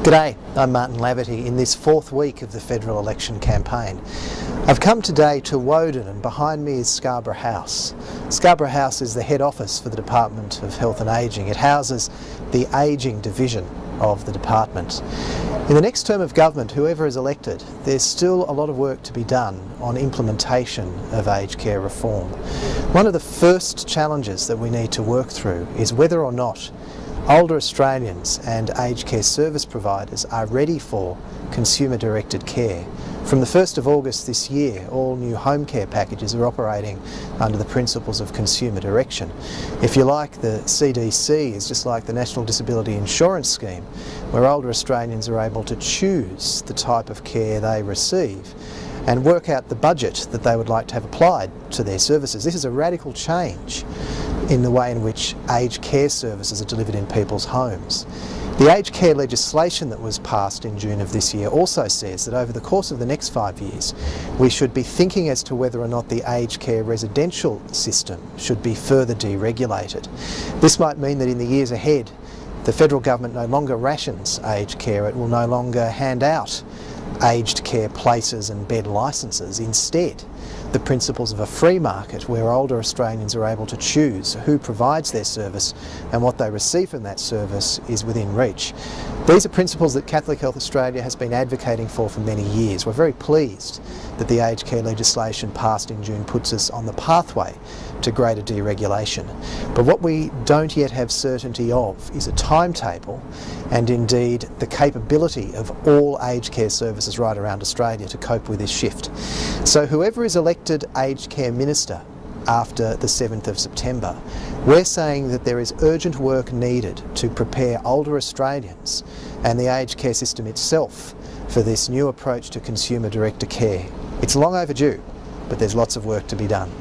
G'day, I'm Martin Laverty in this fourth week of the federal election campaign. I've come today to Woden and behind me is Scarborough House. Scarborough House is the head office for the Department of Health and Ageing. It houses the ageing division of the department. In the next term of government, whoever is elected, there's still a lot of work to be done on implementation of aged care reform. One of the first challenges that we need to work through is whether or not older Australians and aged care service providers are ready for consumer-directed care. From the 1st of August this year, all new home care packages are operating under the principles of consumer direction. If you like, the CDC is just like the National Disability Insurance Scheme, where older Australians are able to choose the type of care they receive and work out the budget that they would like to have applied to their services. This is a radical change in the way in which aged care services are delivered in people's homes. The aged care legislation that was passed in June of this year also says that over the course of the next 5 years we should be thinking as to whether or not the aged care residential system should be further deregulated. This might mean that in the years ahead the federal government no longer rations aged care, it will no longer hand out aged care places and bed licences. Instead, the principles of a free market where older Australians are able to choose who provides their service and what they receive from that service is within reach. These are principles that Catholic Health Australia has been advocating for many years. We're very pleased that the aged care legislation passed in June puts us on the pathway to greater deregulation. But what we don't yet have certainty of is a timetable and indeed the capability of all aged care services right around Australia to cope with this shift. So whoever is elected aged care minister after the 7th of September, we're saying that there is urgent work needed to prepare older Australians and the aged care system itself for this new approach to consumer-directed care. It's long overdue, but there's lots of work to be done.